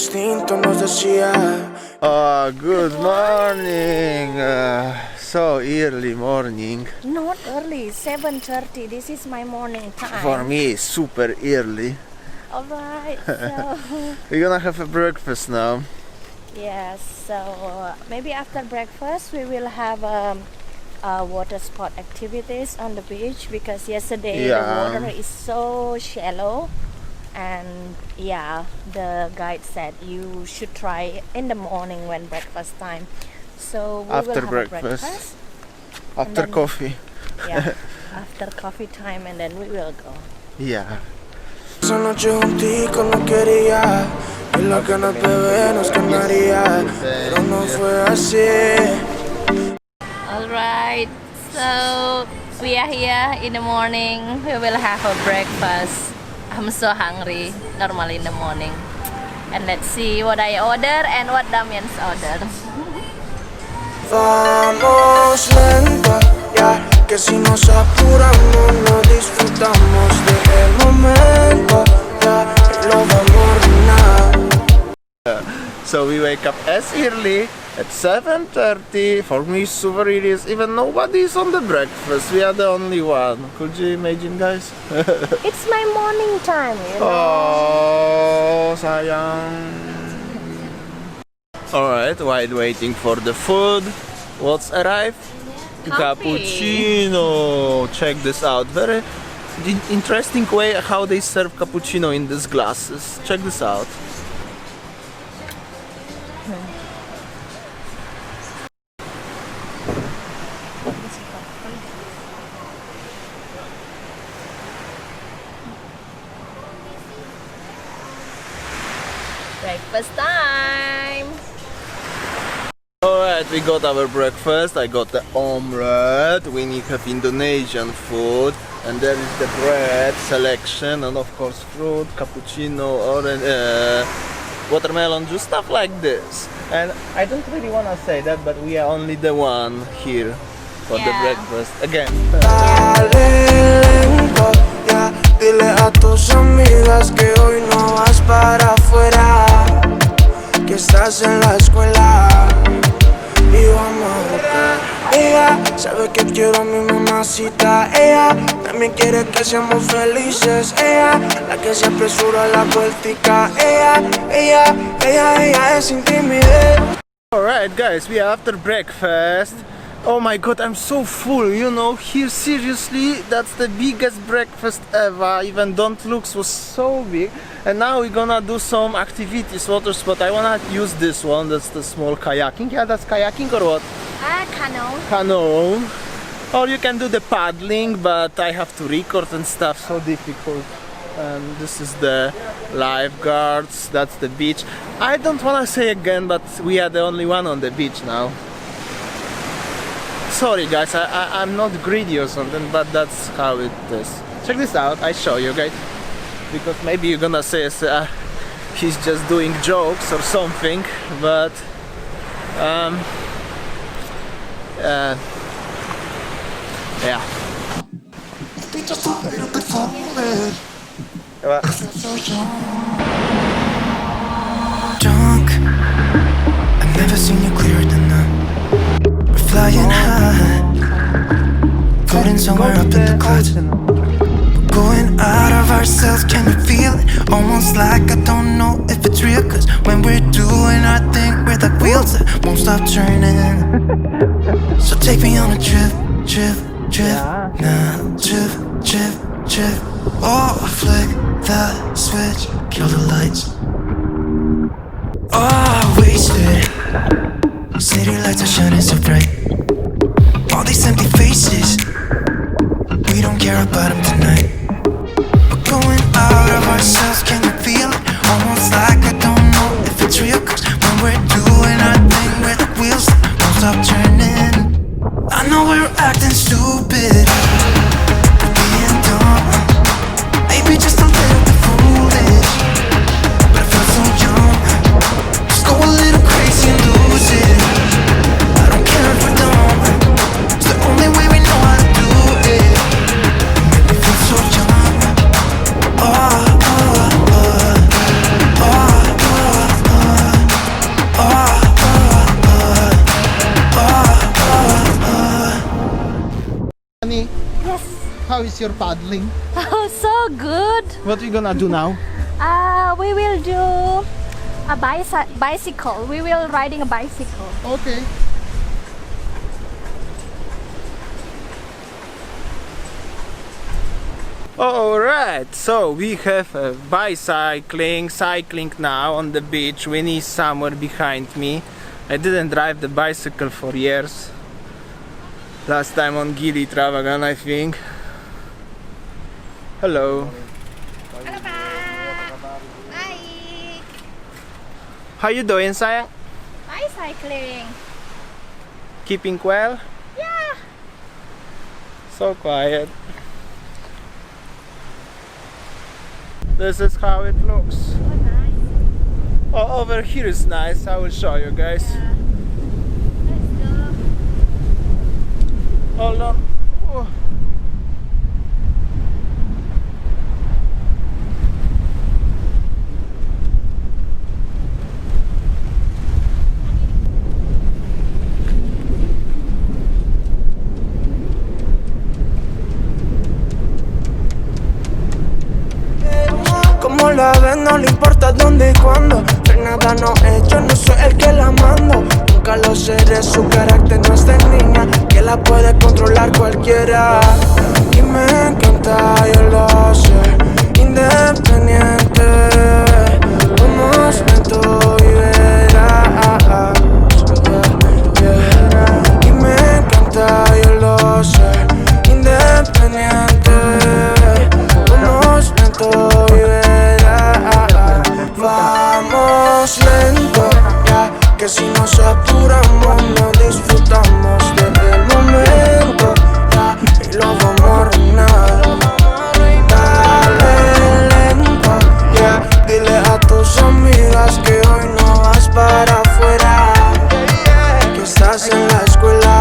instinto nos decía. Good morning. So early morning. Not early, 7:30. This is my morning time. For me, it's super early. Alright, so We're gonna have a breakfast now. yes, so maybe after breakfast we will have water sport activities on the beach because yesterday Yeah. the water is so shallow, and yeah, the guide said you should try in the morning when breakfast time. So we After will have breakfast. a breakfast. After then- coffee. Yeah, after coffee time, and then we will go. Yeah. Esa noche juntico no quería. Y la ganas de beber nos quemaría. Pero no fue así. Alright, so we are here in the morning. We will have a breakfast. I'm so hungry normally in the morning. And let's see what I order and what Damian's ordered. Vamos lento, ya que si nos apuramos no disfrutamos del momento, ya lo vamos a arruinar. So we wake up as early at 7:30. For me, super early. Even nobody is on the breakfast. We are the only one. Could you imagine, guys? It's my morning time, you know. Oh, sayang. Alright, while waiting for the food, what's arrived? Coffee. Cappuccino. Check this out. Very interesting way how they serve cappuccino in these glasses. Check this out. Breakfast time. Alright, we got our breakfast. I got the omelette. We need have Indonesian food. And there is the bread selection, and of course fruit, cappuccino, orange, watermelon juice, stuff like this. And I don't really want to say that, but we are only the one here for the Yeah. breakfast. Again. Dale lento, ya dile a tus amigas que hoy no vas para afuera, que estás en la escuela y vamos a buscar. Ella sabe que quiero a mi mamacita, ella también quiere que seamos felices, ella la que se apresura a la vueltica, ella es sin timidez. Alright guys, we are after breakfast. Oh my god, I'm so full, you know, here seriously, that's the biggest breakfast ever, even Don't Looks was so big. And now we're gonna do some activities, water sport. I wanna use this one, that's the small kayaking. Yeah, that's kayaking or what? Canoe. Canoe. Or you can do the paddling, but I have to record and stuff, so difficult. And this is the lifeguards, that's the beach. I don't wanna say again, but we are the only one on the beach now. Sorry guys, I'm not greedy or something, but that's how it is. Check this out, I show you guys. Because maybe you're gonna say he's just doing jokes or something, but yeah. Drunk, I've never seen you clearer than now. We're flying high, floating somewhere up in the clouds. We're going out of ourselves, can you feel it? Almost like I don't know if it's real, cause when we're doing our thing, we're the wheels that won't stop turning. So take me on a trip, now, trip. Oh, flick the switch, kill the lights. Oh, wasted. City lights are shining so bright. All these empty faces, we don't care about them tonight. We're going out of ourselves, can you feel it? Almost like I don't know if it's real, cause when we're doing our thing, we're the wheels that won't stop turning. I know we're acting stupid, we're being dumb, maybe just a little bit foolish, but I feel so young. Just go a little crazy and lose it. I don't care if we're dumb, it's the only way we know how to do it. Make me feel so young. Oh, oh, oh, oh, oh, oh. how is your paddling? Oh, so good. What are we gonna do now? We will do a bicycle. We will riding a bicycle. Okay. Alright, so we have cycling now on the beach. Winnie is somewhere behind me. I didn't drive the bicycle for years. Last time on Gili Travagan, I think. Hello. Halo Pak. Baik. How you doing, sayang? Bicycling. Keeping well? Yeah. So quiet. This is how it looks. Oh, nice. Oh, over here is nice. I will show you guys. Yeah. Let's go. Hold on. Oh. Como la ves, no le importa dónde y cuándo. Nada no es, yo no soy el que la mando. Nunca lo seré, su carácter no es de niña, que la puede controlar cualquiera. Y me encanta, yo lo sé, independiente. Vamos lento y verás. Y me encanta, yo lo sé, independiente. Vamos lento y verás. Vamos lento, ya, que si nos apuramos no disfrutamos del momento, ya, y lo vamos a arruinar. Dale lento, ya, dile a tus amigas que hoy no vas para afuera, que estás en la escuela.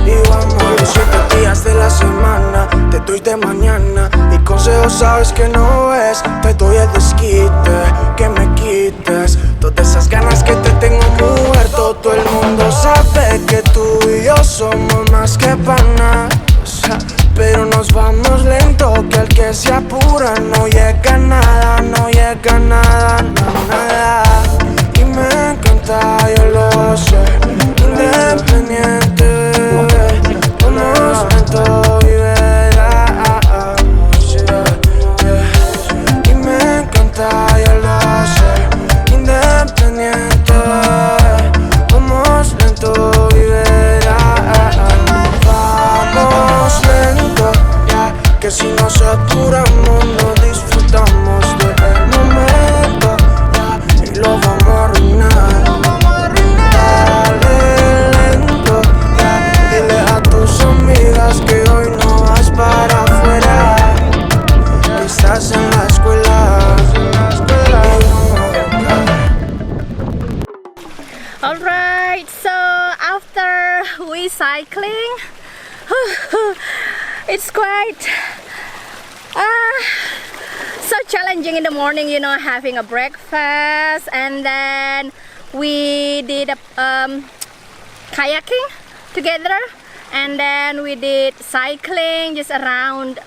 Y vamos los 7 días de la semana, te doy de mañana y consejos sabes que no es. Te doy el desquite, que me quites todas esas ganas que te tengo muerto. Todo el mundo sabe que tú y yo somos más que panas, pero nos vamos lento, que el que se apura no llega a nada, no llega a nada, nada. Y me encanta, yo lo sé, independiente. Vamos lento y verás. Y me encanta, yo lo sé, independiente. Vamos lento y verás. Vamos lento, ya, que si nos apuramos no disfrutamos del momento, ya, y lo vamos a arruinar. Dale lento, ya, dile a tus amigas que hoy no vas para afuera, que estás en la escuela. Alright, so after we cycling, it's quite so challenging in the morning, you know, having a breakfast, and then we did a kayaking together, and then we did cycling just around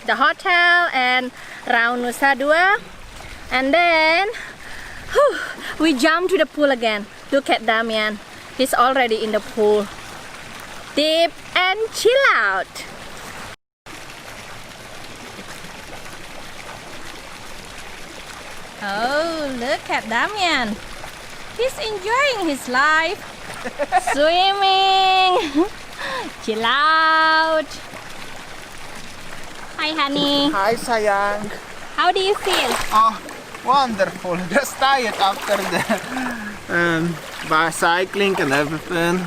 the hotel and around Nusa Dua, and then we jumped to the pool again. Look at Damian, he's already in the pool. Dip and chill out. Oh, look at Damian. He's enjoying his life. Swimming. Chill out. Hi, honey. Hi, sayang. How do you feel? Oh, wonderful. Just tired after the bicycling and everything.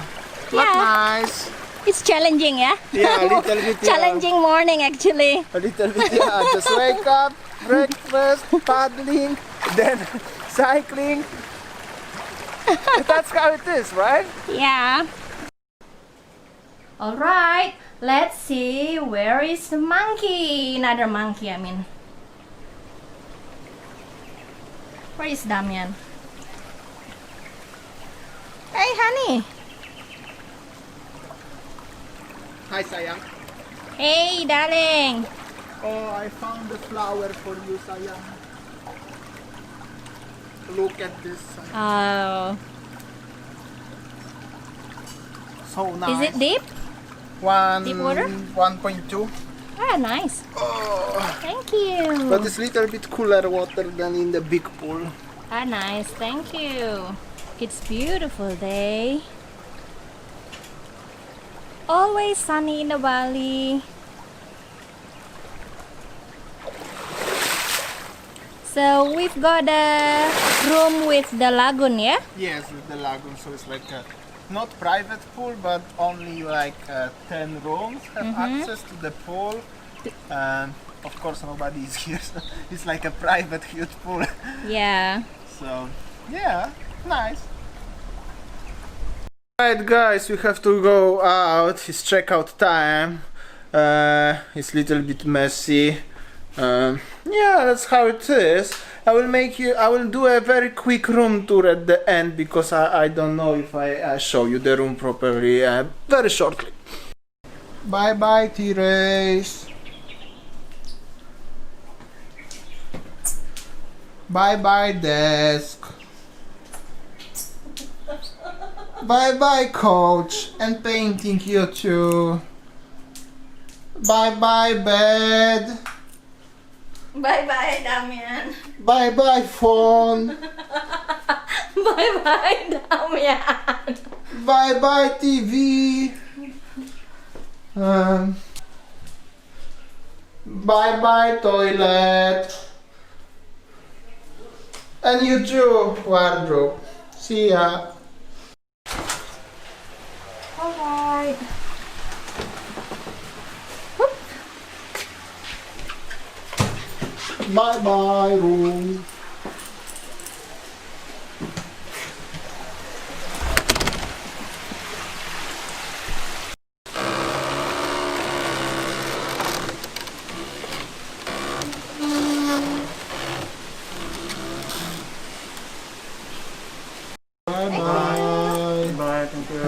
But Yeah. nice. It's challenging, yeah? Yeah, a little bit. Yeah. Challenging morning, actually. A little bit, yeah. Just wake up, breakfast, paddling, then cycling. That's how it is, right? Yeah. Alright, let's see where is the monkey. Another monkey, I mean. Where is Damian? Hey, honey. Hi, sayang. Hey, darling. Oh, I found a flower for you, sayang. Look at this. Oh, So nice. is it deep? Deep water? 1.2. Ah, nice. Thank you. But it's little bit cooler water than in the big pool. Ah, nice. Thank you. It's beautiful day. Always sunny in the Bali. So we've got a room with the lagoon, yeah? Yes, with the lagoon, so it's like a not private pool, but only like 10 rooms have access to the pool. And of course nobody is here, so it's like a private huge pool. Yeah. So yeah, nice. Alright guys, we have to go out. It's checkout time. It's a little bit messy. Yeah, that's how it is. I will do a very quick room tour at the end because I don't know if I show you the room properly very shortly. Bye bye T-Race. Bye bye desk. Bye bye coach and painting you too. Bye bye bed. Bye bye, Damian. Bye bye phone. Bye bye, Damian. Bye bye TV. Bye bye toilet. And you too, wardrobe. See ya. Alright. Bye bye room. Bye bye. Bye, thank you.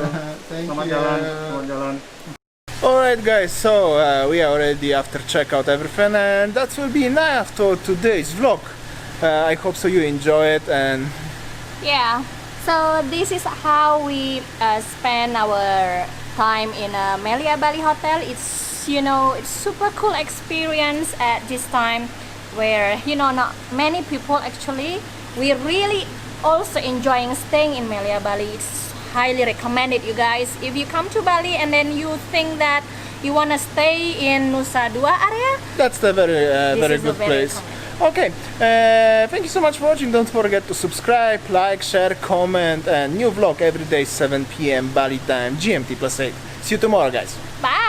Thank Selamat you. jalan, selamat jalan. Alright guys, so we are already after checkout everything and that will be enough for today's vlog. I hope so you enjoy it and Yeah. So this is how we spend our time in a Melia Bali hotel. It's it's super cool experience at this time where not many people actually. We really also enjoying staying in Melia Bali. It's highly recommended, you guys. If you come to Bali and then you think that you wanna stay in Nusa Dua area, that's the very is good a very place. Okay, thank you so much for watching. Don't forget to subscribe, like, share, comment, and new vlog every day 7 p.m. Bali time, GMT +8. See you tomorrow guys. bye.